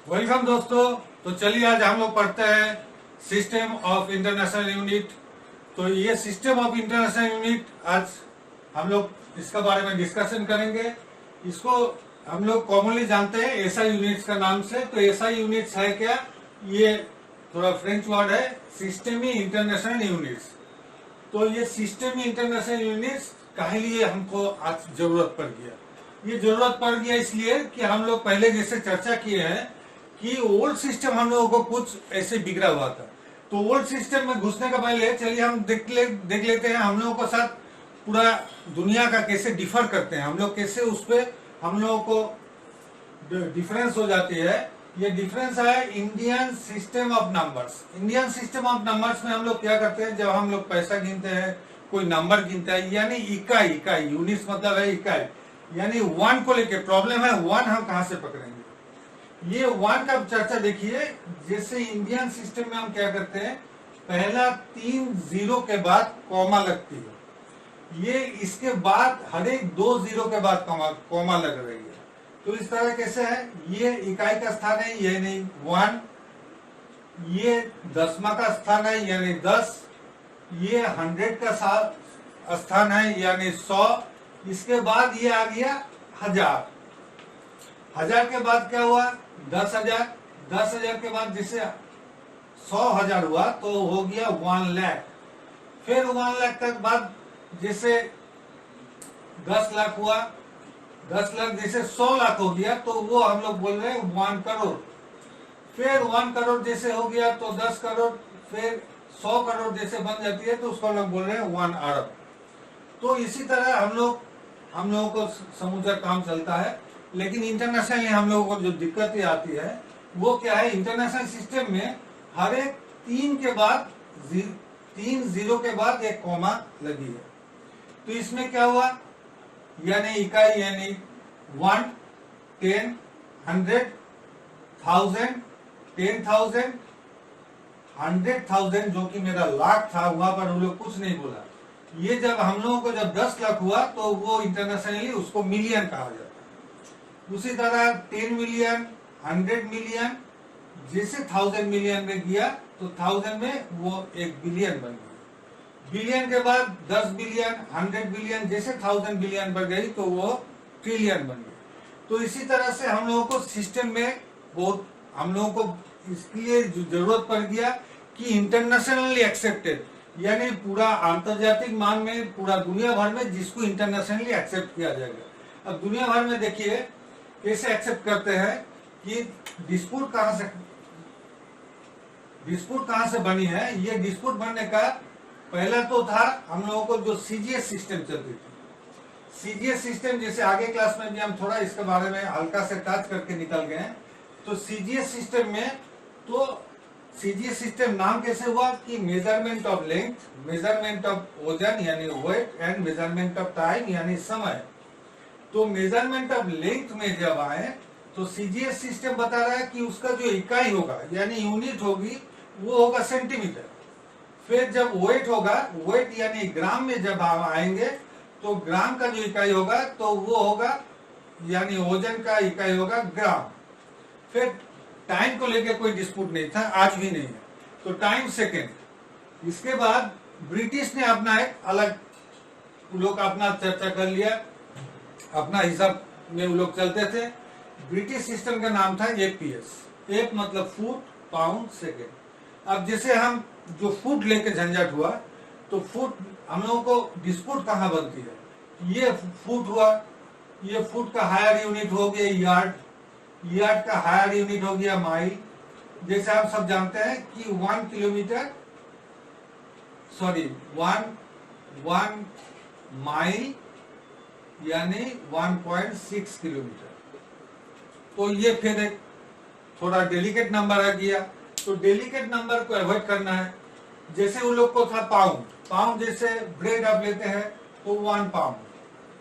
Welcome दोस्तों। तो चलिए आज हम लोग पढ़ते हैं सिस्टम ऑफ इंटरनेशनल यूनिट। तो ये सिस्टम ऑफ इंटरनेशनल यूनिट आज हम लोग इसके बारे में डिस्कशन करेंगे। इसको हम लोग कॉमनली जानते हैं एसआई यूनिट्स का नाम से। तो एसआई यूनिट्स है क्या? ये थोड़ा फ्रेंच वर्ड है, सिस्टमी इंटरनेशनल यूनिट्स। तो ये सिस्टमी इंटरनेशनल यूनिट्स काहे लिए हमको आज जरूरत पड़ गया? ये जरूरत पड़ गया इसलिए कि हम लोग पहले जैसे चर्चा किए हैं कि ओल्ड सिस्टम हम लोगों को कुछ ऐसे बिगड़ा हुआ था। तो ओल्ड सिस्टम में घुसने का पहले चलिए हम देख लेते हैं हम लोगों के साथ पूरा दुनिया का कैसे डिफर करते हैं हम लोग, कैसे उस पर हम लोगों को डिफरेंस हो जाती है। ये डिफरेंस है Indian system of numbers. Indian system of numbers में हम लोग क्या करते हैं, जब हम लोग पैसा गिनते हैं, कोई नंबर गिनता है, यानी इकाई, यूनिट्स मतलब है इकाई, यानी वन को लेके प्रॉब्लम है। वन हम कहां से पकड़ेंगे? ये वन का चर्चा देखिए। जैसे इंडियन सिस्टम में हम क्या करते हैं, पहला 3 जीरो के बाद कॉमा लगती है। ये इसके बाद हर एक 2 जीरो के बाद कॉमा लग रही है। तो इस तरह कैसे है, ये इकाई का स्थान है यानी 1, ये दशमा का स्थान है यानी 10, ये 100 का स्थान है यानी 100। इसके बाद ये आ गया 1000। 1000 के बाद क्या हुआ 10,000। 10,000 के बाद जैसे 100,000 हुआ तो हो गया 1 लाख। फिर 1 लाख के बाद जैसे 10 लाख हुआ, 10 लाख जैसे 100 लाख हो गया तो वो हम लोग बोल रहे हैं 1 करोड़। फिर 1 करोड़ जैसे हो गया तो 10 करोड़, फिर 100 करोड़ जैसे बन जाती है तो उसको हम लोग बोल रहे हैं 1 अरब। तो इसी तरह हम लोगों को समुद्र काम चलता है। लेकिन इंटरनेशनली हम लोगों को जो दिक्कतें आती है वो क्या है, इंटरनेशनल सिस्टम में हर एक 3 के बाद 3 जीरो के बाद एक कॉमा लगी है। तो इसमें क्या हुआ, यानी इकाई यानी 1, 10, 100, 1000, 10,000, 100,000 जो कि मेरा लाख था, वहां पर उन लोग कुछ नहीं बोला। ये जब हम लोगों को जब 10 लाख हुआ तो वो इंटरनेशनली उसको मिलियन कहा जाता है। उसी तरह 10 मिलियन, 100 मिलियन, जैसे 1000 मिलियन में गया तो 1000 में वो 1 बिलियन बन गया। बिलियन के बाद 10 बिलियन, 100 बिलियन, जैसे 1000 बिलियन बढ़ गई तो वो ट्रिलियन बन गया। तो इसी तरह से हम लोगों को सिस्टम में बहुत हम लोगों को इसलिए जरूरत पड़ गया कि इंटरनेशनली एक्सेप्टेड, यानी पूरा अंतर्जातिक मान में पूरा दुनिया भर में जिसको इंटरनेशनली एक्सेप्ट किया जाएगा। अब दुनिया भर में देखिए कैसे एक्सेप्ट करते हैं कि डिस्प्यूट कहां से बनी है। ये डिस्प्यूट बनने का पहला तो था हम लोगों को जो सीजीएस सिस्टम चलती थी। सीजीएस सिस्टम जैसे आगे क्लास में भी हम थोड़ा इसके बारे में हल्का से टच करके निकल गए। तो सीजीएस सिस्टम में तो सीजीएस सिस्टम नाम कैसे हुआ कि measurement of length, measurement of वजन यानी weight, and measurement of time यानी समय। तो मेजरमेंट ऑफ लेंथ में जब आए तो सीजीएस सिस्टम बता रहा है कि उसका जो इकाई होगा यानी यूनिट होगी वो होगा सेंटीमीटर। फिर जब वेट होगा, वेट यानी ग्राम में जब हम आएंगे तो ग्राम का जो इकाई होगा तो वो होगा यानी वजन का इकाई होगा ग्राम। फिर टाइम को लेकर कोई डिस्प्यूट नहीं था, आज भी नहीं है, तो टाइम सेकेंड। इसके बाद ब्रिटिश ने अपना एक अलग लोग अपना चर्चा कर लिया, अपना हिसाब में वो लोग चलते थे। ब्रिटिश सिस्टम का नाम था एपीएस। एक मतलब फुट, पाउंड, सेकेंड। अब जैसे हम जो फुट लेके झंझट हुआ तो फुट हम लोगों को डिस्प्यूट कहाँ बनती है, ये फुट हुआ, ये फुट का हायर यूनिट हो गया यार्ड, यार्ड का हायर यूनिट हो गया माइल। जैसे आप सब जानते हैं कि 1 किलोमीटर सॉरी 1 माइल यानी 1.6 किलोमीटर। तो ये फिर एक थोड़ा डेलिकेट नंबर आ गया। तो डेलिकेट नंबर को अवॉइड करना है। जैसे उन लोग को था पाउंड, पाउंड जैसे ब्रेड आप लेते हैं तो 1 पाउंड,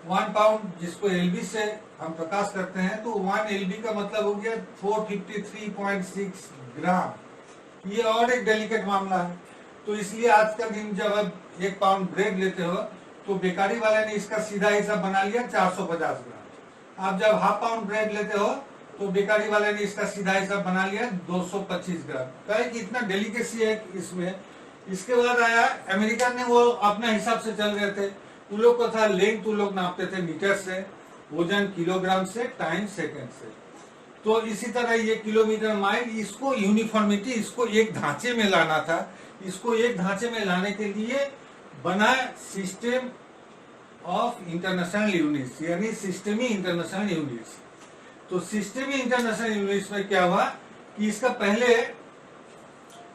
1 पाउंड जिसको एलबी से हम प्रकाश करते हैं तो 1 एलबी का मतलब हो गया 453.6 ग्राम। ये और एक डेलिकेट मामला है। तो इसलिए आज का दिन जब आप 1 पाउंड ब्रेड लेते हो तो बेकारी वाले ने इसका सीधा हिसाब बना लिया 450 ग्राम। आप जब हाफ पाउंड ब्रेड लेते हो तो बेकारी वाले ने इसका सीधा हिसाब बना लिया 225 ग्राम। कहे कि इतना डेलिकेसी है इसमें। इसके बाद आया अमेरिकन ने, वो अपने हिसाब से चल रहे थे। उन लोग को था लेंथ, उन लोग नापते थे मीटर से, वजन किलोग्राम से, टाइम सेकंड से। तो इसी तरह ये किलोमीटर माइल, इसको यूनिफॉर्मिटी, इसको एक ढांचे में लाना था। इसको एक ढांचे में लाने के लिए बना सिस्टम ऑफ इंटरनेशनल यूनिट्स, यानी सिस्टमी इंटरनेशनल यूनिट्स। तो सिस्टमी इंटरनेशनल यूनिट्स में क्या हुआ कि इसका पहले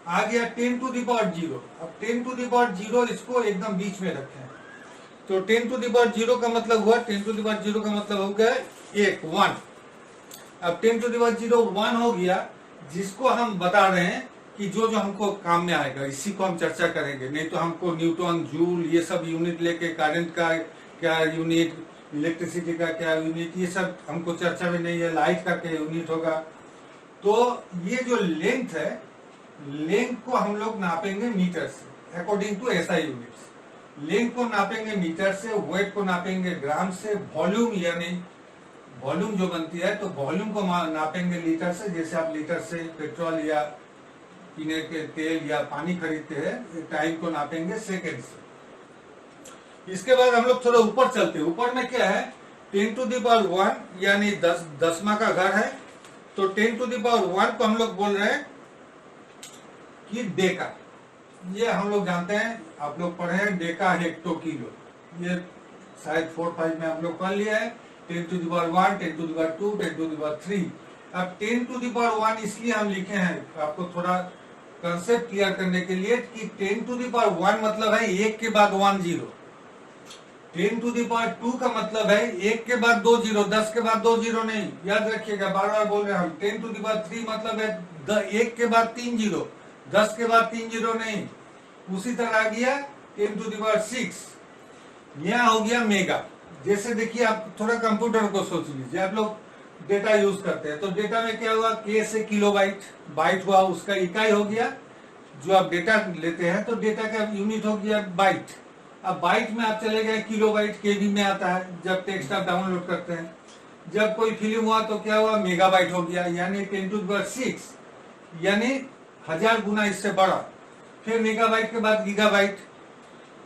आ गया 10 टू द पावर 0। अब 10 टू द पावर 0 इसको एकदम बीच में रखें। तो 10 टू द पावर 0 का मतलब हुआ, 10 टू द पावर 0 का मतलब हो गया 1। अब 10 टू द पावर 0 1 हो गया, जिसको हम बता रहे हैं कि जो जो हमको काम में आएगा, इसी को हम चर्चा करेंगे। नहीं तो हमको न्यूटन, जूल, ये सब यूनिट लेके, करंट का क्या यूनिट, इलेक्ट्रिसिटी का क्या यूनिट, ये सब हमको चर्चा में नहीं है। लाइट का क्या यूनिट होगा। तो ये जो लेंथ है, लेंथ को हम लोग नापेंगे मीटर से, according to SI units. Length को नापेंगे मीटर से, वेट को नापेंगे ग्राम से, वॉल्यूम यानी वॉल्यूम जो बनती है तो वॉल्यूम को नापेंगे लीटर से। जैसे आप लीटर से पेट्रोल या पीने के तेल या पानी खरीदते हैं, टाइम को नापेंगे सेकेंड से। इसके बाद हम लोग थोड़ा ऊपर चलते हैं। ऊपर में क्या है, 10 टू द पावर 1 यानी 10वां का घर है। तो 10 टू द पावर 1 को हम लोग बोल रहे हैं कि डेका। ये हम लोग जानते हैं, आप लोग पढ़े हैं डेका हेक्टो किलो। ये शायद 4-5 में हम लोग पढ़ लिया है। 10 to the power 1, 10 to the power 2, 10 to the power 3। अब 10 टू द पावर 1 इसलिए हम लिखे हैं, आपको थोड़ा कंसेप्ट क्लियर करने के लिए, कि 10 टू द पावर 1 मतलब है 1 के बाद 1 0। 10 टू द पावर 2 का मतलब है 1 के बाद 2 0, 10 के बाद 2 0 नहीं, याद रखिएगा, बार बार बोल रहे हैं हम। 10 टू द पावर 3 मतलब है 1 के बाद 3 0, 10 के बाद 3 0 नहीं। उसी तरह आ गया 10 टू द पावर 6, यह हो गया मेगा। जैसे देखिए, आप थोड़ा कंप्यूटर को सोच लीजिए, आप लोग डेटा यूज करते हैं। तो डेटा में क्या हुआ, के से किलोबाइट, बाइट हुआ, उसका इकाई हो गया। जो आप डेटा लेते हैं तो डेटा का यूनिट हो गया बाइट। अब बाइट में आप चले गए किलोबाइट, केबी में आता है जब टेक्स्ट आप डाउनलोड करते हैं। जब कोई फिल्म हुआ तो क्या हुआ, मेगाबाइट हो गया, यानी 10 टू द पावर 6, यानी 1000 गुना इससे बड़ा। फिर मेगाबाइट के बाद गीगाबाइट,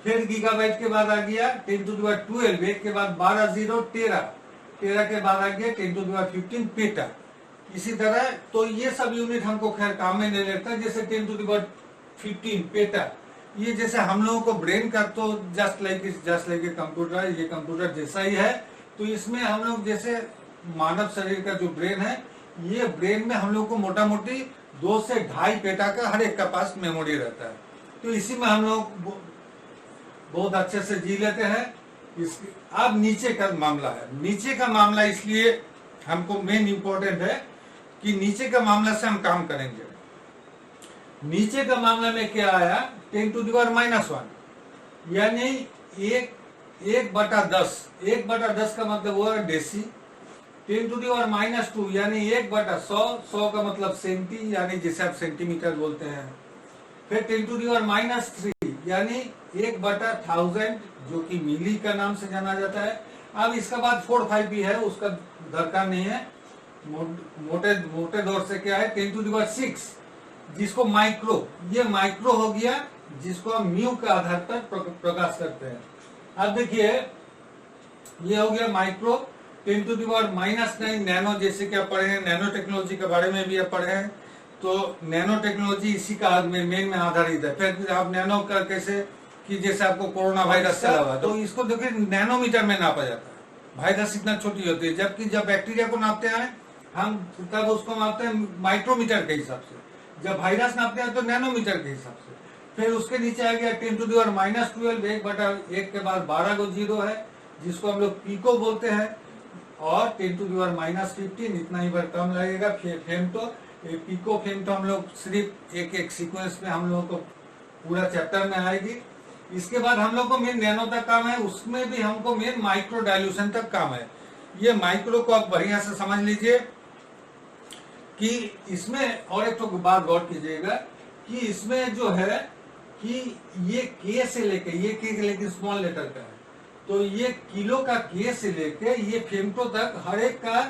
फिर गीगाबाइट के बाद आ गया 10 टू द पावर 12, 1 के बाद 12 0 13, 13 के बाद आ गया 10 टू द पावर 15 पेटा। इसी तरह तो ये सब यूनिट हमको खैर काम में नहीं लेता। जैसे 10 टू द पावर 15 पेटा, ये जैसे हम लोगों को ब्रेन का, तो जस्ट लाइक कंप्यूटर, ये कंप्यूटर जैसा ही है। तो इसमें हम लोग जैसे मानव शरीर का जो ब्रेन है, ये ब्रेन में हम लोग को मोटा मोटी 2 से 2.5 पेटा का हर एक का पास मेमोरी रहता है। तो इसी में हम लोग बहुत अच्छे से जी लेते हैं। अब नीचे का मामला है। नीचे का मामला इसलिए हमको मेन इंपॉर्टेंट है कि नीचे का मामला से हम काम करेंगे। नीचे का मामला में क्या आया, 10 टू द पावर -1 यानी 1/10। 1/10 का मतलब हुआ डेसी। 10 टू द पावर -2 यानी 1/100, 100 का मतलब सेंटी, यानी जिसे आप सेंटीमीटर बोलते हैं। फिर 10 टू द पावर -3 यानी 1/1000, जो कि मिली का नाम से जाना जाता है। अब इसका बाद 4-5 भी है, उसका दरकार नहीं है। मोटे दौर से क्या है, 10 टू द पावर 6, जिसको माइक्रो, ये माइक्रो हो गया, जिसको हम म्यू के आधार पर प्रकाश करते हैं। अब देखिए, ये हो गया micro. 10 to the power -9 nano, जैसे कि आप पढ़े हैं, नैनो टेक्नोलॉजी के बारे में भी आप पढ़े हैं। तो नैनो टेक्नोलॉजी इसी का मेन में आधारित है। फिर आप नैनो का कैसे, कि जैसे आपको कोरोना वायरस चला हुआ, तो इसको देखिए नैनोमीटर में नापा जाता है। वायरस इतना छोटी होती है, जबकि जब बैक्टीरिया को नापते हैं हम, तब उसको नापते हैं माइक्रोमीटर के हिसाब से। जब वायरस नापते हैं तो नैनोमीटर के हिसाब से। फिर उसके नीचे आ गया 10 टू द पावर -12, 1/1 के बाद 12 को 0 है, जिसको हम लोग पीको बोलते हैं। और 10 टू द पावर -15, इतना ही बार कम लगेगा। फेमटो, पिको फेमटो हम लोग सिर्फ एक सीक्वेंस में हम लोगों को पूरा चैप्टर में आएगी। इसके बाद हम लोग को मेन नैनो तक काम है, उसमें भी हमको मेन माइक्रो डायल्यूशन तक काम है। ये माइक्रो को आप बढ़िया से समझ लीजिए कि इसमें, और एक तो बात गौर कीजिएगा कि इसमें जो है कि ये के से लेके, ये के लेके स्मॉल लेटर का है, तो ये किलो का के से लेके ये फेमटो तक हर एक का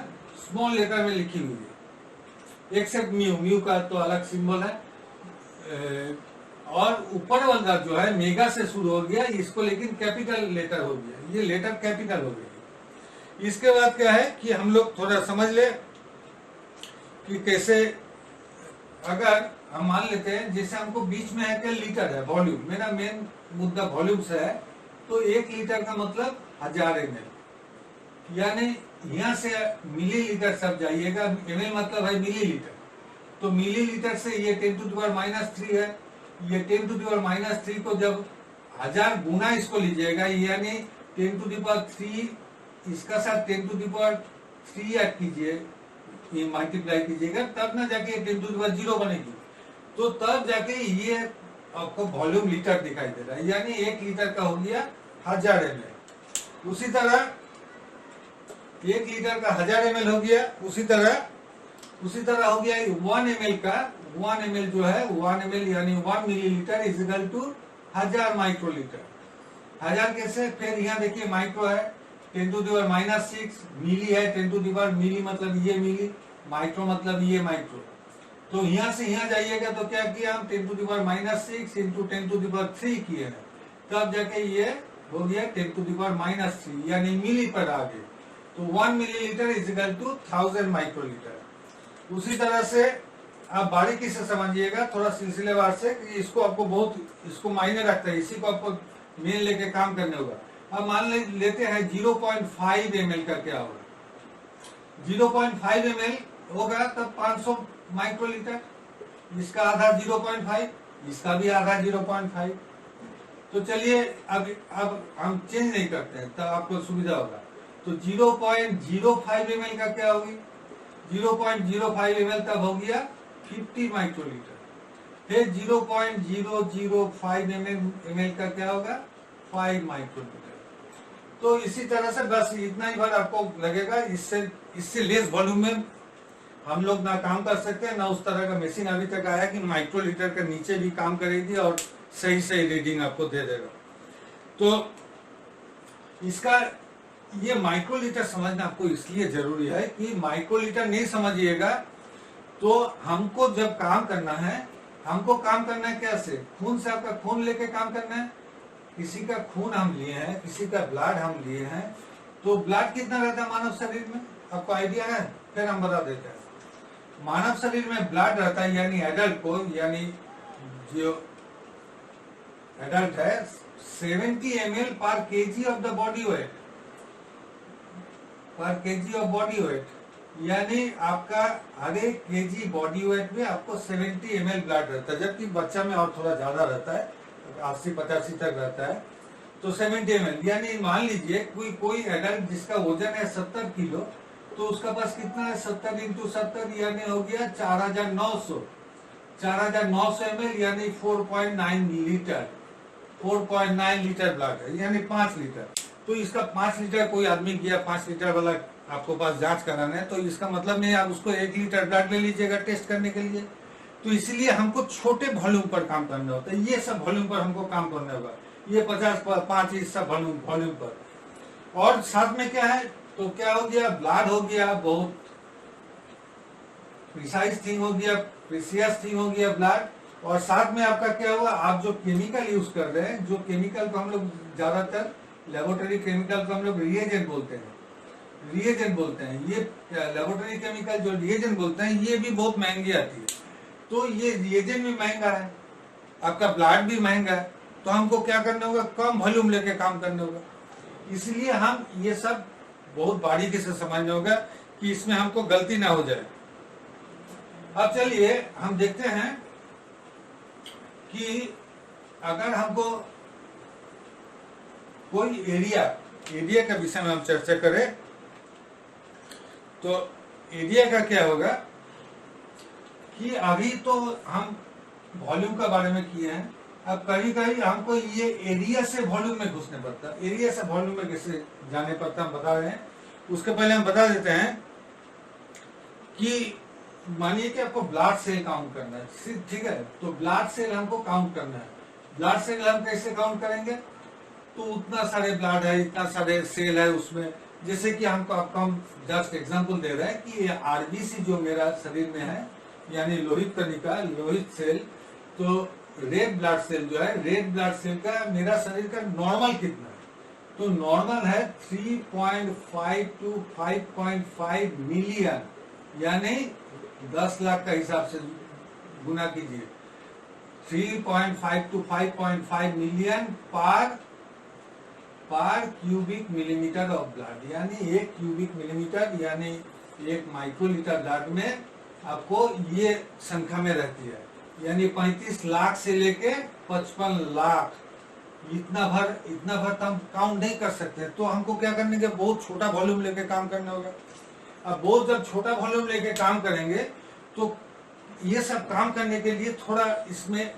स्मॉल लेटर में लिखी हुई है, एक्सेप्ट म्यू, म्यू का तो अलग सिंबल है। और ऊपर वाला जो है मेगा से शुरू हो गया, इसको लेकिन कैपिटल लेटर हो गया, ये लेटर कैपिटल हो गई। इसके बाद क्या है कि हम लोग थोड़ा समझ ले कि कैसे, अगर हम मान लेते हैं जैसे हमको बीच में है क्या लीटर है, वॉल्यूम, मेरा मेन मुद्दा वॉल्यूम से है, तो 1 लीटर का मतलब 1000 ml, यानी यहाँ से मिलीलीटर सब जाइएगा, ml मतलब है मिलीलीटर, तो मिलीलीटर से ये 10⁻³ है, ये 10⁻³ को जब 1000 गुना इसको लीजिएगा, यानी 10⁻³ इसका साथ 10⁻³ ऐड कीजिए, ये मल्टीप्लाई कीजिएगा, तब ना जाके 10⁻0 बनेगी, तो तब जाके ये आपको वॉल्यूम लीटर दिखाई दे रहा है, यानी 1 लीटर का हो गया 1000 ml। उसी तरह 1 लीटर का 1000 ml हो गया, उसी तरह हो गया 1 ml का, 1 ml जो है 1 ml यानी 1 millilitre is equal to 1000 microlitre. 1000 कैसे, फिर यहाँ देखिए माइक्रो है 10⁻⁻⁶, मिली है 10⁻, मिली मतलब ये मिली, माइक्रो मतलब ये माइक्रो, तो यहाँ से यहाँ जाइएगा तो क्या किया हम 10⁻⁻⁶ इंटू 10⁻³ किए हैं, तब जाके ये हो गया 10⁻⁻3 यानी मिली पर आ गए, तो 1 millilitre is equal to 1000 microlitre. उसी तरह से आप बारीकी से समझिएगा थोड़ा सिलसिलेवार से, कि इसको आपको बहुत इसको मायने रखता है, इसी को आपको मेन लेके काम करने होगा। अब मान लेते हैं 0.5 ml का क्या होगा, 0.5 ml होगा तब 500 माइक्रोलीटर, इसका आधा 0.5, इसका भी आधा 0.5, तो चलिए अब हम चेंज नहीं करते हैं, तब आपको सुविधा होगा। तो 0.05 ml का क्या होगी, 0.05 ml तब हो गया 50 माइक्रोलीटर, फिर 0.005 ml का क्या होगा 5 माइक्रोलीटर। तो इसी तरह से बस इतना ही बार आपको लगेगा, इससे लेस वॉल्यूम में हम लोग ना काम कर सकते हैं, ना उस तरह का मशीन अभी तक आया कि माइक्रोलीटर के नीचे भी काम करेगी और सही रीडिंग आपको दे देगा। तो इसका ये माइक्रोलीटर समझना आपको इसलिए जरूरी है कि माइक्रोलीटर नहीं समझिएगा तो हमको जब काम करना है, हमको काम करना है कैसे, खून से आपका खून लेके काम करना है, किसी का खून हम लिए हैं, किसी का ब्लड हम लिए हैं, तो ब्लड कितना रहता है मानव शरीर में, आपको आइडिया है, फिर हम बता देते हैं। मानव शरीर में ब्लड रहता है, यानी एडल्ट को, यानी जो एडल्ट है 70 ml पर kg of the body weight, पर kg ऑफ बॉडी वेट, यानी आपका हर एक केजी बॉडी वेट में आपको 70 ml ब्लड रहता है, जबकि बच्चा में और थोड़ा ज्यादा रहता है, 80-85 तक रहता है, तो 70 ml, यानी मान लीजिए कोई एडल्ट जिसका वजन है 70 किलो, तो उसका पास कितना है 70 इंटू 70 यानी हो गया 4900 ml, यानी 4.9 लीटर, 4.9 लीटर ब्लड है, यानी 5 लीटर। तो इसका 5 लीटर कोई आदमी गया 5 लीटर वाला आपको पास जांच कराना है, तो इसका मतलब नहीं आप उसको 1 लीटर ब्लड ले लीजिएगा टेस्ट करने के लिए। तो इसलिए हमको छोटे वॉल्यूम पर काम करना होता है, ये सब वॉल्यूम पर हमको काम करना होगा, ये 50 पर 5 इस सब वॉल्यूम पर। और साथ में क्या है, तो क्या हो गया, ब्लड हो गया, बहुत प्रिसाइज थिंग हो गया, प्रीसियस थिंग हो गया ब्लड, और साथ में आपका क्या हुआ, आप जो केमिकल यूज कर रहे हैं, जो केमिकल को हम लोग ज्यादातर लेबोरेटरी केमिकल को हम लोग रिएजेंट बोलते हैं, ये लेबोरेटरी केमिकल जो रिएजेंट बोलते हैं, ये भी बहुत महंगी आती है, तो ये रिएजेंट भी महंगा है, आपका ब्लड भी महंगा है, तो हमको क्या करना होगा, कम वॉल्यूम लेके काम करना होगा। इसलिए हम ये सब बहुत बारीकी से समझना होगा कि इसमें हमको गलती ना हो जाए। अब चलिए हम देखते हैं कि अगर हमको कोई एरिया के विषय में हम चर्चा करें, तो एरिया का क्या होगा कि अभी तो हम वॉल्यूम का बारे में किए हैं, अब कहीं कहीं हमको ये एरिया से वॉल्यूम में घुसने पड़ता है, एरिया से वॉल्यूम में कैसे जाने पड़ता हम बता रहे हैं। उसके पहले हम बता देते हैं कि मानिए कि आपको ब्लड सेल काउंट करना है, ठीक है, तो ब्लड सेल हमको काउंट करना है। ब्लड सेल हम कैसे काउंट करेंगे, तो उतना सारे ब्लड है, इतना सारे सेल है उसमें, जैसे कि हमको आपको हम जस्ट एग्जांपल दे रहे हैं कि ये आरबीसी जो मेरा शरीर में है, यानी लोहित कणिका, लोहित सेल, तो रेड ब्लड सेल जो है, रेड ब्लड सेल का मेरा शरीर का नॉर्मल कितना है? तो नॉर्मल है 3.5 to 5.5 मिलियन, यानी 10 लाख का हिसाब से गुना कीजिए। 3.5 to 5.5 मिलियन पर क्यूबिक मिलीमीटर ऑफ ब्लड, यानी 1 क्यूबिक मिलीमीटर यानी 1 माइक्रोलीटर ब्लड में आपको ये संख्या में रहती है, यानी 35 लाख से लेके 55 लाख, इतना भर तो हम काउंट नहीं कर सकते। तो हमको क्या करने के, बहुत छोटा वॉल्यूम लेके काम करना होगा। अब बहुत जब छोटा वॉल्यूम लेके काम करेंगे तो ये सब काम करने के लिए थोड़ा इसमें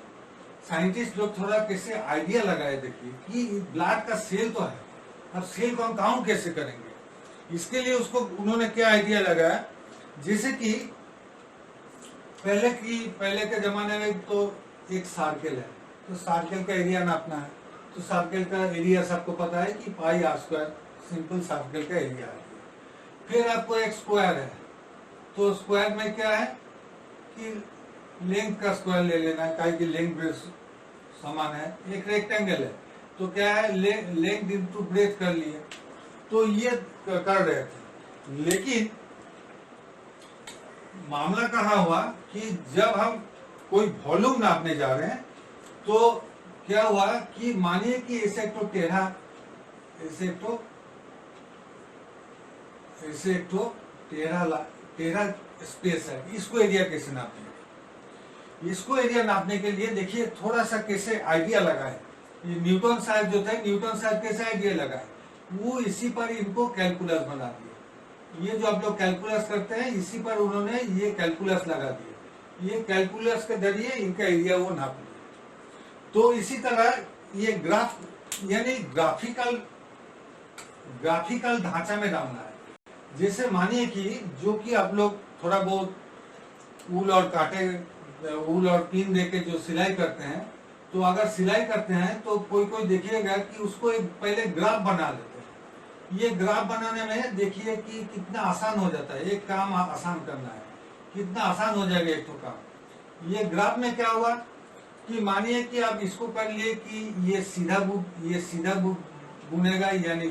साइंटिस्ट लोग थोड़ा कैसे आइडिया लगाए, देखिए कि ब्लड का सेल तो है, अब सेल को हम काउंट कैसे करेंगे। इसके लिए उसको उन्होंने क्या आइडिया लगाया, जैसे कि पहले के जमाने में तो एक सर्कल है, तो सर्कल का एरिया नापना है, तो सर्कल का एरिया सबको पता है कि पाई आर स्क्वायर, सिंपल सर्कल का एरिया है। फिर आपको एक स्क्वायर है, तो स्क्वायर में क्या है कि लेंथ का स्क्वायर ले लेना है, काहे कि लेंथ ब्रेथ समान है। एक रेक्टेंगल है, तो क्या है लेंथ इनटू ब्रेथ कर लिए, तो ये कर रहे थे। लेकिन मामला कहाँ हुआ कि जब हम कोई वॉल्यूम नापने जा रहे हैं तो क्या हुआ कि मानिए कि ऐसे एक तो टेढ़ा स्पेस है, इसको एरिया कैसे नापेंगे? इसको एरिया नापने के लिए देखिए थोड़ा सा कैसे आइडिया लगाए। ये न्यूटन साहब जो थे, न्यूटन साहब कैसे आइडिया लगाए, वो इसी पर इनको कैलकुलस बना दिया। ये जो आप लोग कैलकुलस करते हैं, इसी पर उन्होंने ये कैलकुलस लगा दिया। ये कैलकुलस के जरिए इनका एरिया वो नाप लिया। तो इसी तरह ये ग्राफ, यानी ग्राफिकल ढांचा में डालना है। जैसे मानिए कि जो कि आप लोग थोड़ा बहुत ऊल और पिन देके जो सिलाई करते हैं, तो अगर सिलाई करते हैं तो कोई देखिएगा कि उसको एक पहले ग्राफ बना लेते हैं। ये ग्राफ बनाने में देखिए कि कितना आसान हो जाता है, एक काम आसान करना है, कितना आसान हो जाएगा एक तो काम। ये ग्राफ में क्या हुआ कि मानिए कि आप इसको कर लिए कि ये सीधा बुनेगा, यानी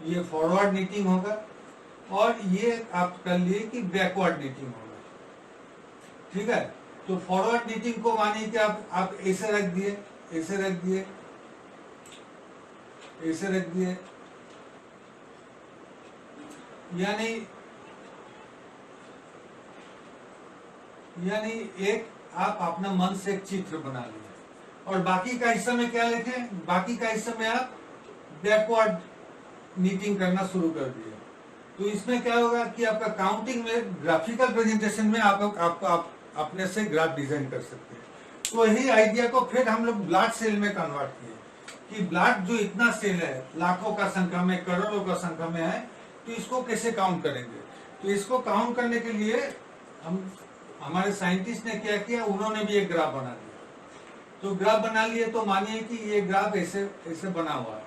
ये फॉरवर्ड नीटिंग होगा, और ये आप कर लिए कि बैकवर्ड नीटिंग होगा। ठीक है, तो फॉरवर्ड नीटिंग को मानिए कि आप ऐसे रख दिए, ऐसे रख दिए, यानी एक आप अपना मन से एक चित्र बना लिया, और बाकी का हिस्सा में क्या लिखे, बाकी का हिस्सा में आप बैकवर्ड नीटिंग करना शुरू कर दिया। तो इसमें क्या होगा कि आपका काउंटिंग में, ग्राफिकल प्रेजेंटेशन में आप अपने से ग्राफ डिजाइन कर सकते हैं। तो यही आइडिया को फिर हम लोग ब्लड सेल में कन्वर्ट किए कि ब्लड जो इतना सेल है, लाखों का संख्या में, करोड़ों का संख्या में है, तो इसको कैसे काउंट करेंगे। तो इसको काउंट करने के लिए हमारे साइंटिस्ट ने क्या किया, उन्होंने भी एक ग्राफ बना दिया। तो ग्राफ बना लिए, तो मानिए कि ये ग्राफ ऐसे बना हुआ है।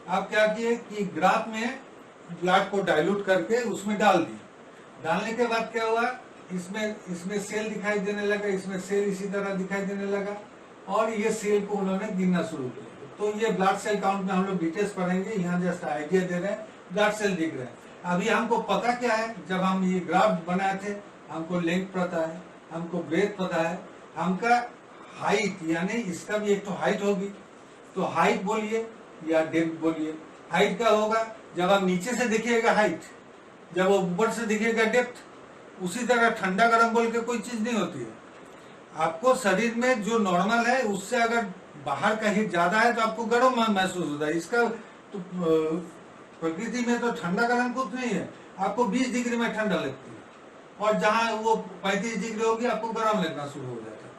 आप क्या किए कि ग्राफ में ब्लड को डाइल्यूट करके उसमें डाल दिए। डालने के बाद क्या हुआ, इसमें सेल दिखाई देने लगा, इसमें सेल इसी तरह दिखाई देने लगा, और ये सेल को उन्होंने गिनना शुरू किया। तो ये ब्लड सेल काउंट में हम लोग डिटेल्स पढ़ेंगे, यहाँ जस्ट आइडिया दे रहे हैं, ब्लड सेल दिख रहे हैं। अभी हमको पता क्या है, जब हम ये ग्राफ बनाए थे, हमको लेंथ पता है, हमको ब्रेथ पता है, हमका हाइट, यानी इसका भी एक तो हाइट होगी, तो हाइट बोलिए या डेप्थ बोलिए। हाइट का होगा जब आप नीचे से देखिएगा हाइट, जब ऊपर से देखिएगा डेप्थ। उसी तरह ठंडा गर्म बोल के कोई चीज नहीं होती है। आपको शरीर में जो नॉर्मल है उससे अगर बाहर का हीट ज्यादा है तो आपको गर्म महसूस होता है। इसका तो प्रकृति में तो ठंडा गर्म कुछ नहीं है, आपको 20 डिग्री में ठंडा लगती है, और जहां वो 35 डिग्री होगी आपको गर्म लगना शुरू हो जाता है।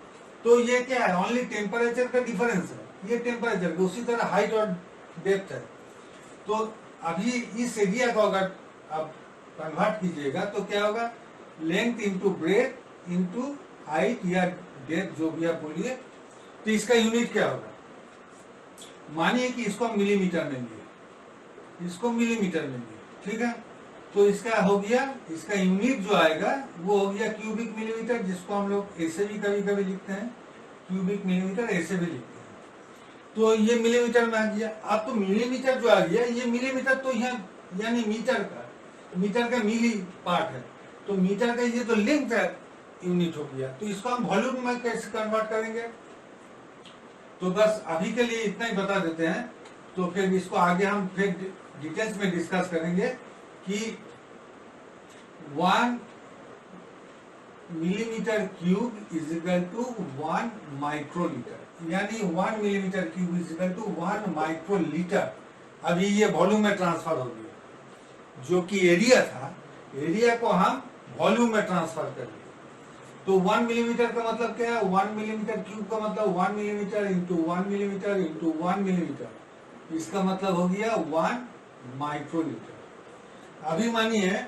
तो ये क्या है, ओनली टेम्परेचर का डिफरेंस है, ये टेम्परेचर। उसी तरह हाइट और डेप्थ है। तो अभी इस एरिया को अगर आप कन्वर्ट कीजिएगा तो क्या होगा, length into breadth into height या डेप्थ, जो भी आप बोलिए। तो इसका यूनिट क्या होगा, मानिए कि इसको हम मिलीमीटर में लिए, इसको मिलीमीटर में लिया, ठीक है। तो इसका हो गया, इसका यूनिट जो आएगा वो हो गया क्यूबिक मिलीमीटर, जिसको हम लोग ऐसे भी कभी कभी लिखते हैं, क्यूबिक मिलीमीटर ऐसे भी लिखते हैं। तो ये मिलीमीटर में आ गया। अब तो मिलीमीटर जो आ गया, ये मिलीमीटर तो यहाँ यानी मीटर का मिली पार्ट है, तो मीटर का ये तो लेंथ है यूनिट हो गया। तो इसको हम वॉल्यूम में कैसे कन्वर्ट करेंगे, तो बस अभी के लिए इतना ही बता देते हैं। तो फिर इसको आगे हम फिर डिटेल्स में डिस्कस करेंगे कि 1 millimetre cube is equal to 1 microlitre, यानी 1 millimetre cube is equal to 1 microlitre. अभी ये वॉल्यूम में ट्रांसफर हो गया, जो कि एरिया था, एरिया को हम वॉल्यूम में ट्रांसफर कर दिए। तो 1 मिलीमीटर का मतलब क्या है, 1 मिलीमीटर क्यूब का मतलब 1 millimetre into 1 millimetre into 1 millimetre, इसका मतलब हो गया 1 माइक्रोलीटर। अभी मानिए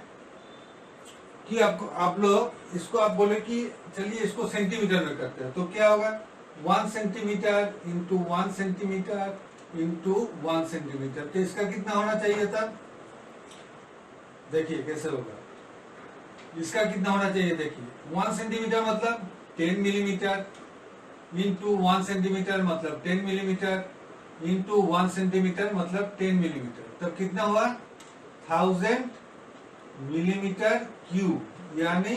कि आप लोग इसको आप बोले कि चलिए इसको सेंटीमीटर में करते हैं, तो क्या होगा 1 centimetre into 1 centimetre into 1 centimetre. तो इसका कितना होना चाहिए था, देखिए कैसे होगा, इसका कितना होना चाहिए, देखिए 1 सेंटीमीटर मतलब 10 मिलीमीटर इंटू 1 सेंटीमीटर मतलब 10 मिलीमीटर इंटू 1 सेंटीमीटर मतलब 10 मिलीमीटर। तब कितना हुआ 1000 मिलीमीटर क्यूब, यानी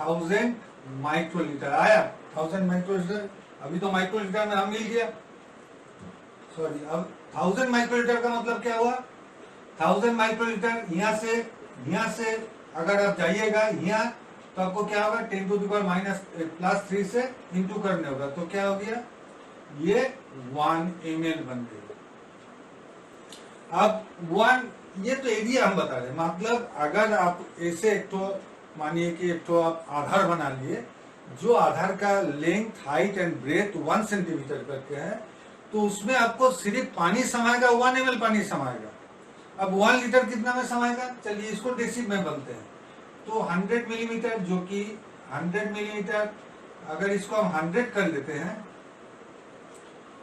1000 माइक्रोलीटर आया। 1000 माइक्रोलीटर, अभी तो माइक्रोलीटर में हम मिल गया, सॉरी। अब 1000 माइक्रोलीटर का मतलब क्या हुआ, 1000 माइक्रोलीटर यहाँ से अगर आप जाइएगा यहाँ, तो आपको क्या होगा 10 to the power minus plus 3 से इंटू करने होगा, तो क्या हो गया ये 1 ml बन गया। अब 1, ये तो एरिया हम बता रहे हैं, मतलब अगर आप ऐसे एक तो मानिए कि एक तो आप आधार बना लिए, जो आधार का length height and breadth 1 centimetre करके है, तो उसमें आपको सिर्फ पानी समाएगा, 1 ml पानी समाएगा। अब 1 लीटर कितना में समाएगा, चलिए इसको डेसी में बनते हैं। तो 100 मिलीमीटर, जो कि 100 मिलीमीटर, अगर इसको हम 100 कर लेते हैं,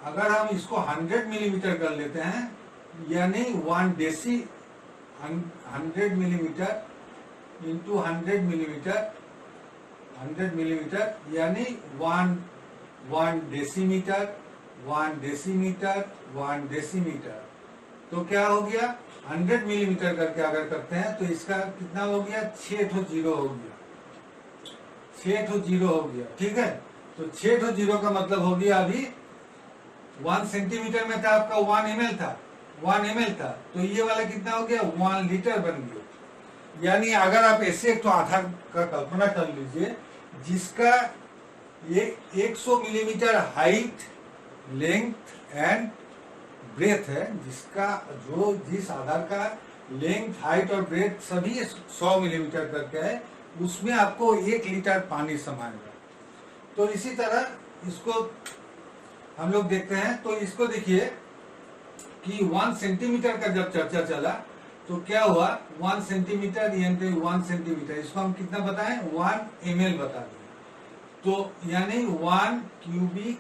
अगर हम इसको 100 मिलीमीटर कर लेते हैं, यानी 1 deci 100 millimetre into 100 millimetre, 100 millimetre यानी 1 डेसीमीटर, 1 डेसीमीटर, 1 डेसीमीटर। तो क्या हो गया 100 मिलीमीटर करके अगर करते हैं तो इसका कितना हो गया 6 ठो जीरो हो गया, 6 ठो जीरो हो गया, ठीक है। तो 6 ठो जीरो का मतलब हो गया, अभी 1 सेंटीमीटर में था आपका 1 ml था, 1 ml था, तो ये वाला कितना हो गया 1 लीटर बन गया। यानी अगर आप ऐसे एक तो आधार का कल्पना कर लीजिए, जिसका ये 100 millimetre height, length and breadth है, जिसका जिस आधार का लेंथ हाइट और ब्रेथ सभी 100 मिलीमीटर करके है, उसमें आपको 1 लीटर पानी समाएगा। तो इसी तरह इसको हम लोग देखते हैं। तो इसको देखिए कि 1 सेंटीमीटर का जब चर्चा चला तो क्या हुआ, 1 सेंटीमीटर यानी 1 सेंटीमीटर, इसको हम कितना बताएं 1 ml बता दें। तो यानी 1 cubic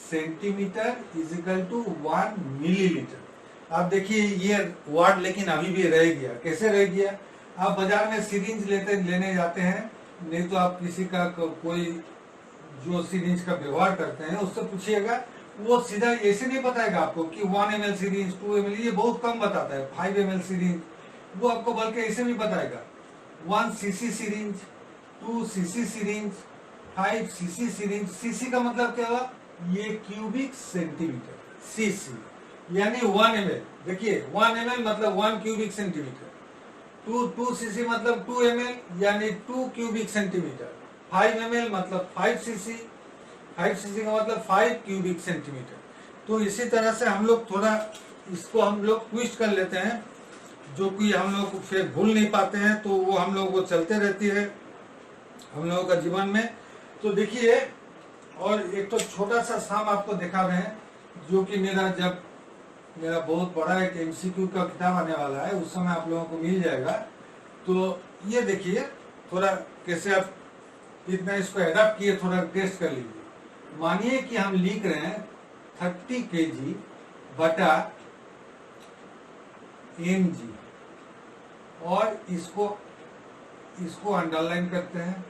centimetre is equal to 1 millilitre. आप देखिए ये वर्ड लेकिन अभी भी रह गया, कैसे रह गया, आप बाजार में सिरिंज लेने जाते हैं, नहीं तो आप किसी का कोई जो सिरिंज का व्यवहार करते हैं उससे पूछिएगा, वो सीधा ऐसे नहीं बताएगा आपको कि 1 ml सिरिंज, 2 ml, ये बहुत कम बताता है, 5 ml सिरिंज, वो आपको बल्कि ऐसे नहीं बताएगा 1 cc syringe, 2 cc syringe, 5 cc syringe. cc का मतलब क्या हुआ, ये क्यूबिक सेंटीमीटर, cc यानी 1 ml। देखिए 1 ml मतलब 1 क्यूबिक सेंटीमीटर, 2 cc मतलब 2 ml यानी 2 क्यूबिक सेंटीमीटर, 5 ml मतलब 5 cc, 5 cc का मतलब 5 क्यूबिक सेंटीमीटर। तो इसी तरह से हम लोग थोड़ा इसको हम लोग ट्विस्ट कर लेते हैं, जो कि हम लोग फिर भूल नहीं पाते हैं, तो वो हम लोग को चलते रहती है हम लोगों का जीवन में। तो देखिए, और एक तो छोटा सा साम आपको दिखा रहे हैं, जो कि मेरा बहुत बड़ा एक MCQ का किताब आने वाला है, उस समय आप लोगों को मिल जाएगा। तो ये देखिए थोड़ा कैसे आप इतना इसको एडप्ट किए, थोड़ा टेस्ट कर लीजिए। मानिए कि हम लिख रहे हैं 30 kg बटा mg, और इसको अंडरलाइन करते हैं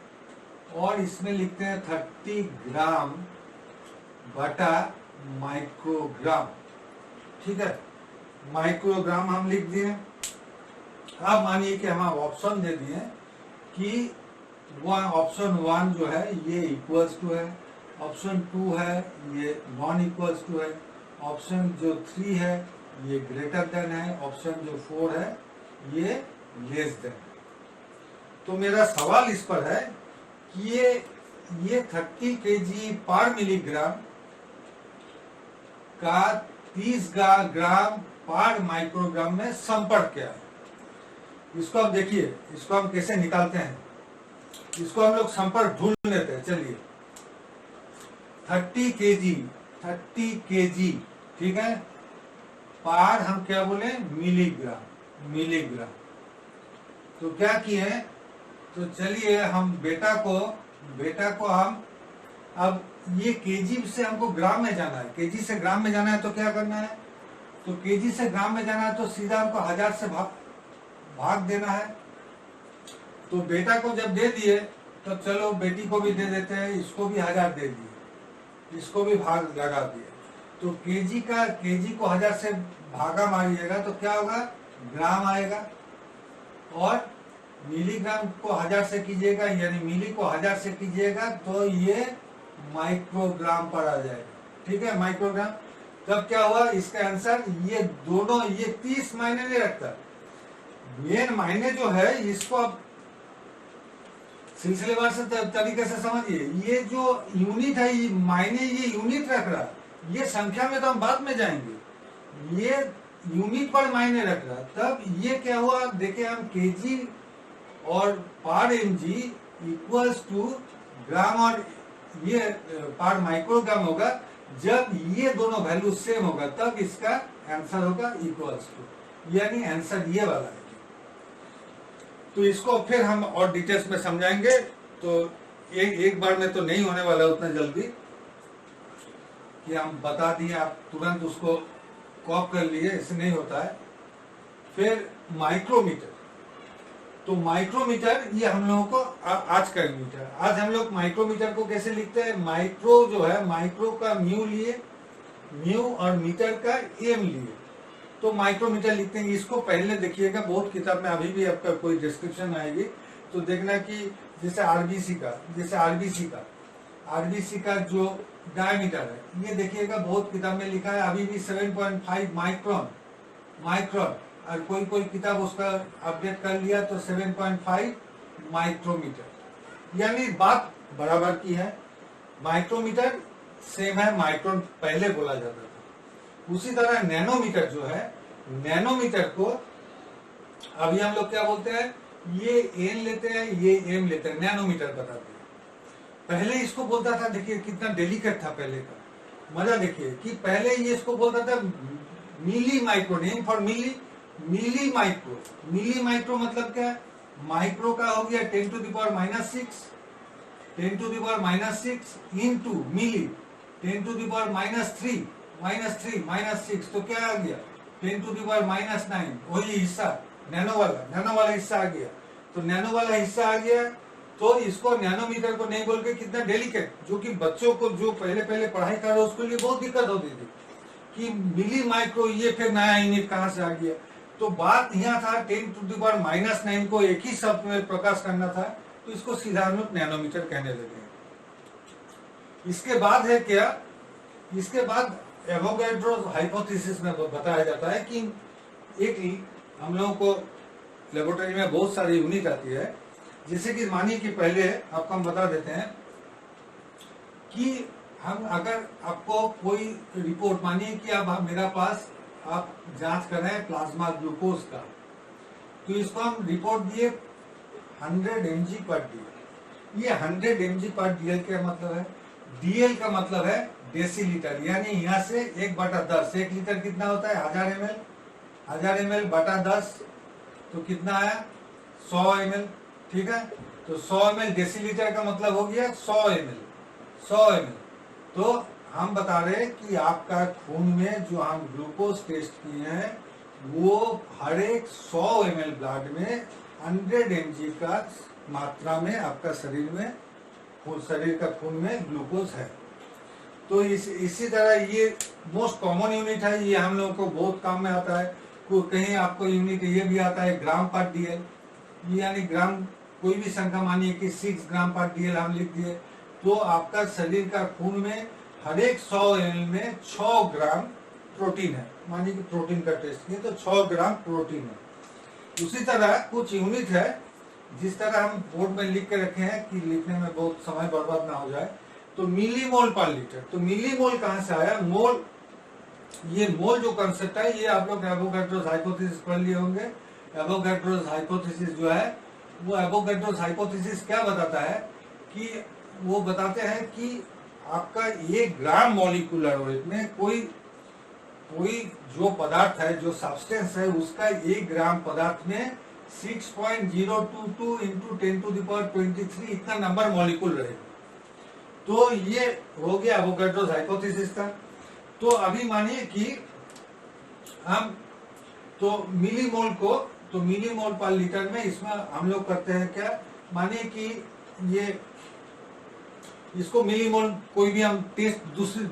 और इसमें लिखते हैं 30 ग्राम बटा माइक्रोग्राम। ठीक है, माइक्रोग्राम हम लिख दिए। अब मानिए कि हम ऑप्शन दे दिए कि ऑप्शन 1 जो है ये इक्वल्स टू है, ऑप्शन 2 है ये नॉन इक्वल्स टू है, ऑप्शन जो 3 है ये ग्रेटर देन है, ऑप्शन जो 4 है ये लेस देन। तो मेरा सवाल इस पर है कि ये 30 kg पर मिलीग्राम का 30 ग्राम पर माइक्रोग्राम में संपर्क क्या है। इसको आप देखिए, इसको हम कैसे निकालते हैं, इसको हम लोग संपर्क ढूंढ लेते हैं। चलिए 30 kg, ठीक है, पार हम क्या बोले मिलीग्राम। तो क्या किए, तो चलिए हम बेटा को हम अब ये केजी से हमको ग्राम में जाना है, केजी से ग्राम में जाना है तो क्या करना है, तो केजी से ग्राम में जाना है तो सीधा हमको 1000 से भाग देना है। तो बेटा को जब दे दिए तो चलो बेटी को भी दे देते हैं, इसको भी 1000 दे दिए, इसको भी भाग लगा दिए। तो केजी को 1000 से भागा मारिएगा तो क्या होगा, ग्राम आएगा, और मिलीग्राम को 1000 से कीजिएगा, यानी मिली को 1000 से कीजिएगा तो ये माइक्रोग्राम पर आ जाएगा। ठीक है, माइक्रोग्राम। तब क्या हुआ, इसका आंसर ये दोनों, ये 30 मायने नहीं रखता, मेन मायने जो है इसको आप सिलसिलेवार से तरीके से समझिए। ये जो यूनिट है, ये मायने ये यूनिट रख रहा, ये संख्या में तो हम बाद में जाएंगे, ये यूनिट पर मायने रख रहा। तब ये क्या हुआ, देखिए हम केजी और पर mg इक्वल्स टू ग्राम और ये पर माइक्रोग्राम होगा। जब ये दोनों वैल्यू सेम होगा तब इसका आंसर होगा इक्वल्स टू, यानी आंसर ये वाला है। तो इसको फिर हम और डिटेल्स में समझाएंगे, तो एक बार में तो नहीं होने वाला उतना जल्दी कि हम बता दिए आप तुरंत उसको कॉपी कर लिए, इससे नहीं होता है। फिर माइक्रोमीटर, तो माइक्रोमीटर ये हम लोगों को आज का यूनिट है। आज हम लोग माइक्रोमीटर को कैसे लिखते हैं, माइक्रो जो है, माइक्रो का म्यू लिए, म्यू और मीटर का एम लिए, तो माइक्रोमीटर लिखते हैं। इसको पहले देखिएगा, बहुत किताब में अभी भी आपका कोई डिस्क्रिप्शन आएगी तो देखना कि जैसे आरबीसी का जो डायमीटर है, ये देखिएगा बहुत किताब में लिखा है अभी भी 7.5 माइक्रोन, और कोई किताब उसका अपडेट कर लिया तो 7.5 माइक्रोमीटर, यानी बात बराबर की है। माइक्रोमीटर सेम है, माइक्रोन पहले बोला जाता था। उसी तरह नैनोमीटर जो है, नैनोमीटर को अभी हम लोग क्या बोलते हैं, ये एन लेते हैं, ये एम लेते हैं, नैनोमीटर बताते हैं। पहले इसको बोलता था, देखिए कितना डेलिकेट था पहले का मजा, देखिए कि पहले ये इसको बोलता था milli micro, name for milli micro. Milli micro मतलब क्या है, माइक्रो का हो गया 10 to the power -6, 10 to the power -6 into milli 10 to the power -3, तो क्या आ गया 10 to the power -9, वही हिस्सा नैनो वाला हिस्सा आ गया। तो नैनो वाला हिस्सा आ गया, तो इसको नैनोमीटर को नहीं बोल के कितना डेलिकेट, जो कि बच्चों को जो पहले पढ़ाई कर रहे उसके लिए बहुत दिक्कत होती थी कि मिली माइक्रो, ये फिर नया यूनिट कहाँ से आ गया। तो बात यहाँ था 10 to the power -9 को एक ही शब्द में प्रकाश करना था, तो इसको सीधा हम लोग नैनोमीटर कहने लगे। इसके बाद है क्या, इसके बाद एवोगैड्रो हाइपोथेसिस में बताया जाता है कि एक हम लोगों को लेबोरेटरी में बहुत सारी यूनिट आती है, जैसे कि मानिए कि पहले आपको हम बता देते हैं कि हम अगर आपको कोई रिपोर्ट, मानिए कि अब मेरा पास आप जांच कर रहे हैं प्लाज्मा ग्लूकोज का, तो इसको हम रिपोर्ट दिए 100 mg पर डीएल। ये 100 mg पर डीएल का मतलब है, डीएल का मतलब है डेसीलीटर, यानी यहाँ से 1/10, 1 लीटर कितना होता है 1000 ml बटा 10, तो कितना आया 100 ml। ठीक है, तो 100 ml डेसीलीटर का मतलब हो गया 100 ml। तो हम बता रहे कि आपका खून में जो हम ग्लूकोज टेस्ट किए हैं वो हर एक 100 ml ब्लड में 100 mg का मात्रा में आपका शरीर का खून में ग्लूकोज है। तो इसी तरह ये मोस्ट कॉमन यूनिट है, ये हम लोगों को बहुत काम में आता है। कहीं आपको यूनिट ये भी आता है ग्राम पर डीएल, यानी ग्राम कोई भी संख्या मानिए कि 6 ग्राम पर डीएल हम लिख दिए, तो आपका शरीर का खून में हर एक 100 ml में 6 ग्राम प्रोटीन है। मानिए कि प्रोटीन का टेस्ट किए तो 6 ग्राम प्रोटीन है। उसी तरह कुछ यूनिट है जिस तरह हम बोर्ड में लिख के रखे हैं कि लिखने में बहुत समय बर्बाद ना हो जाए। तो मिलीमोल पर लीटर, तो मिलीमोल कहाँ से आया? मोल, ये मोल जो कंसेप्ट है ये आप लोग एवोगैड्रोस हाइपोथेसिस पढ़ लिए होंगे। एवोगैड्रोस हाइपोथेसिस जो है वो एवोगैड्रोस हाइपोथेसिस क्या बताता है कि वो बताते हैं कि आपका 1 ग्राम मॉलिक्यूलर वेट में कोई जो पदार्थ है, जो सब्सटेंस है, उसका 1 ग्राम पदार्थ में 6.022 इंटू 10⁻23 इतना नंबर मॉलिक्यूल रहेगा। तो ये हो गया एवोगैड्रोस हाइपोथेसिस का। तो अभी मानिए कि हम मिलीमोल पर लीटर में इसमें हम लोग करते हैं क्या, मानिए कि इसको मिलीमोल कोई भी हम टेस्ट दूसरी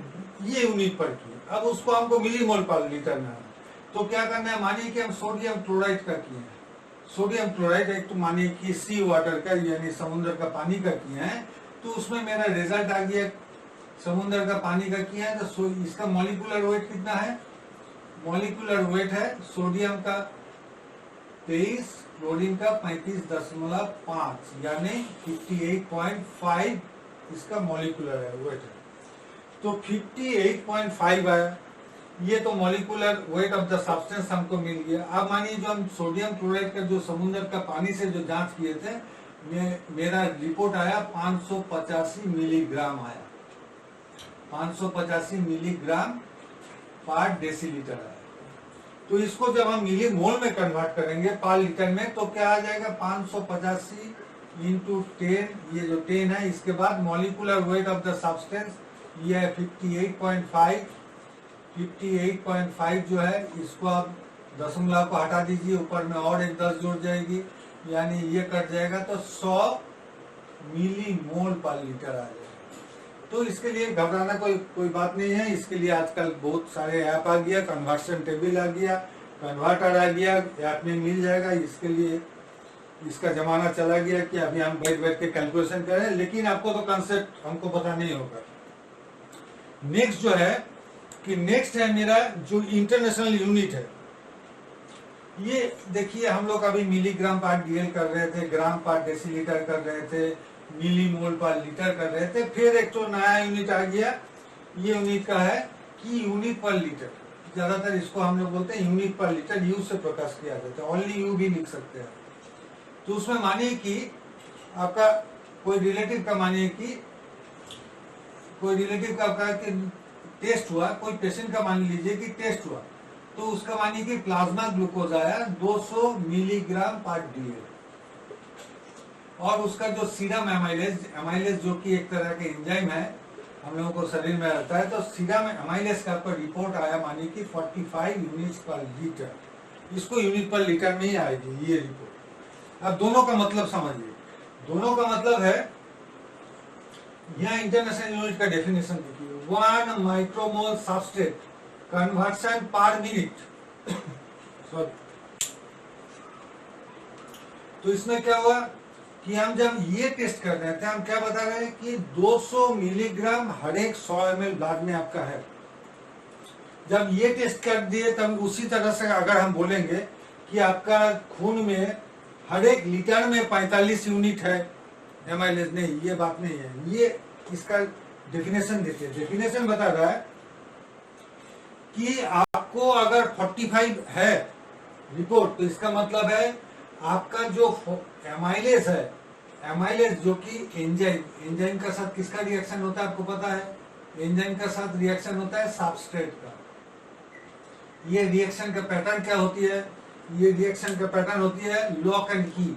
ये यूनिट पर किए, अब उसको हमको मिलीमोल पर लीटर में, तो क्या करना है, मानिए कि हम सोडियम क्लोराइड का किए हैं। सोडियम क्लोराइड एक तो मानिए कि सी वाटर का यानी समुद्र का पानी का किए हैं, तो उसमें मेरा रिजल्ट आ गया समुद्र का पानी का किया है। तो इसका मॉलिक्यूलर वेट कितना है? मॉलिक्यूलर वेट है सोडियम का 23, क्लोरीन का 35.5 यानी 58.5 इसका मॉलिक्यूलर वेट है। तो 58.5 आया, ये तो molecular weight of the substance हमको मिल गया। अब मानिए जो हम सोडियम क्लोराइड का जो समुद्र का पानी से जो जांच किए थे, मेरा रिपोर्ट आया 585 मिलीग्राम आया, 585 मिलीग्राम पर डेसीलीटर आया। तो इसको जब हम मिली मोल में कन्वर्ट करेंगे पर लीटर में, तो क्या आ जाएगा 585 इंटू 10, ये जो 10 है, इसके बाद molecular weight of the substance ये है 58.5 जो है, इसको आप दशमलव को हटा दीजिए, ऊपर में और एक 10 जुड़ जाएगी, यानी ये कट जाएगा तो 100 मिलीमोल पर लीटर आ जाएगा। तो इसके लिए घबराना कोई बात नहीं है। इसके लिए आजकल बहुत सारे ऐप आ गया, कन्वर्शन टेबल आ गया, कन्वर्टर आ गया, ऐप में मिल जाएगा। इसके लिए इसका जमाना चला गया कि अभी हम बैठ के कैलकुलेशन करें, लेकिन आपको तो कंसेप्ट हमको पता नहीं होगा। नेक्स्ट जो है कि नेक्स्ट है मेरा जो इंटरनेशनल यूनिट है, ये देखिए हम लोग अभी मिलीग्राम पर डीएल कर रहे थे, ग्राम पर डेसीलीटर कर रहे थे, मिलीमोल पर लीटर कर रहे थे। फिर एक तो नया यूनिट आ गया, ये यूनिट का है कि यूनिट पर लीटर, ज्यादातर इसको हम लोग बोलते हैं यूनिट पर लीटर, यू से प्रकाश किया जाता है, ओनली यू भी लिख सकते हैं। तो उसमें मानिए कि आपका कोई रिलेटिव का, मानिए कि कोई रिलेटिव का आपका कि टेस्ट हुआ, कोई पेशेंट का मान लीजिए कि टेस्ट हुआ, तो उसका मानिए कि प्लाज्मा ग्लूकोज आया 200 मिलीग्राम पर डीएल, और उसका जो सीरम एमाइलेज जो कि एक तरह के एंजाइम है हम लोगों को शरीर में रहता है, तो सीरम एमाइलेज का आपका रिपोर्ट आया मानिए कि 45 यूनिट्स पर लीटर, इसको यूनिट पर लीटर में ही आएगी ये रिपोर्ट। अब दोनों का मतलब समझिए, दोनों का मतलब है, यहाँ इंटरनेशनल यूनिट का डेफिनेशन देखिए, 1 माइक्रोमोल सबस्ट्रेट कन्वर्शन पर मिनट। सॉरी, तो इसमें क्या हुआ कि हम जब ये टेस्ट कर रहे थे, हम क्या बता रहे हैं कि 200 मिलीग्राम हर एक 100 ml ब्लड में आपका है। जब ये टेस्ट कर दिए, तब उसी तरह से अगर हम बोलेंगे कि आपका खून में हर एक लीटर में 45 यूनिट है एमाइलेज, नहीं, ये बात नहीं है। ये इसका डेफिनेशन देखिए, डेफिनेशन बता रहा है कि आपको अगर 45 है रिपोर्ट, तो इसका मतलब है आपका जो एमाइलेज है, एमाइलेज जो कि एंजाइम का साथ किसका रिएक्शन होता है आपको पता है? एंजाइम का साथ रिएक्शन होता है सबस्ट्रेट का। ये रिएक्शन का पैटर्न क्या होती है? ये रिएक्शन का पैटर्न होती है लॉक एंड की।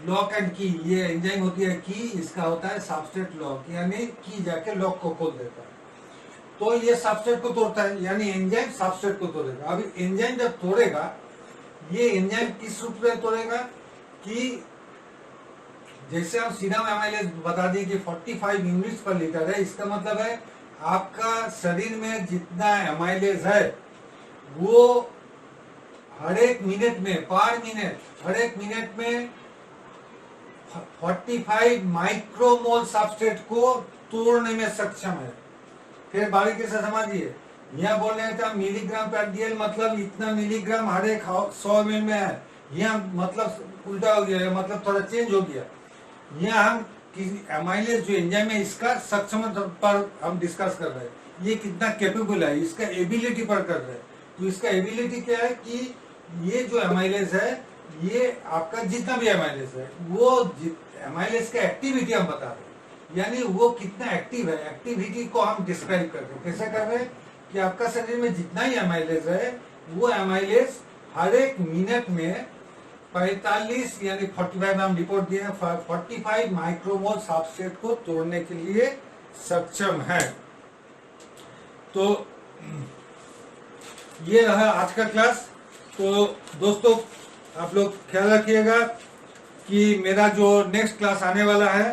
लॉक एंड की, ये एंजाइम होती है की, इसका होता है सबस्ट्रेट लॉक, यानी की जाके लॉक को खोल देता है। तो ये सबस्ट्रेट को तोड़ता है, यानी एंजाइम सबस्ट्रेट को तोड़ेगा। अभी एंजाइम जब तोड़ेगा, ये एंजाइम किस रूप में तोड़ेगा कि जैसे हम सीरम एमाइलेज बता दिए कि 45 यूनिट्स पर लीटर है, इसका मतलब है आपका शरीर में जितना एमाइलेज है वो हर एक मिनट में, पर मिनट, हर एक मिनट में 45 माइक्रोमोल सबस्ट्रेट को तोड़ने में सक्षम है। फिर बारीकी से समझिए, यहाँ बोल रहे थे मिलीग्राम पर डीएल, मतलब इतना मिलीग्राम हर एक 100 ml में है। यहाँ मतलब उल्टा हो गया, मतलब थोड़ा चेंज हो गया। यहाँ हम एमाइलेज जो एंजाइम है इसका सक्षम पर हम डिस्कस कर रहे हैं, ये कितना कैपेबल है, इसका एबिलिटी पर कर रहे हैं। तो इसका एबिलिटी क्या है कि ये जो एमाइलेज है, ये आपका जितना भी एमाइलेज है, वो एमाइलेज का एक्टिविटी हम बता रहे हैं, यानी वो कितना एक्टिव है, एक्टिविटी को हम डिस्क्राइब कर रहे हैं। कैसे कर रहे हैं कि आपका शरीर में जितना ही एमाइलेज है, वो एमाइलेज हर एक मिनट में 45 यानी 45 नाम रिपोर्ट दिए हैं, 45 माइक्रोमोल सबस्ट्रेट को तोड़ने के लिए सक्षम है। तो ये रहा आज का क्लास। तो दोस्तों आप लोग ख्याल रखिएगा कि मेरा जो नेक्स्ट क्लास आने वाला है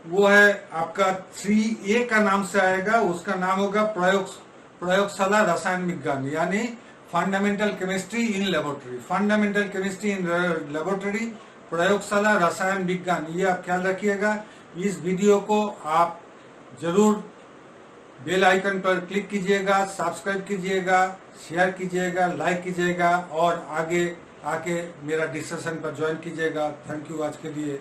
वो है आपका 3A का नाम से आएगा, उसका नाम होगा प्रयोगशाला रसायन विज्ञान, यानी fundamental chemistry in laboratory. Fundamental chemistry in laboratory, प्रयोगशाला रसायन विज्ञान, ये आप ख्याल रखिएगा। इस वीडियो को आप जरूर बेल आइकन पर क्लिक कीजिएगा, सब्सक्राइब कीजिएगा, शेयर कीजिएगा, लाइक कीजिएगा और आगे आके मेरा डिस्कशन पर ज्वाइन कीजिएगा। थैंक यू आज के लिए।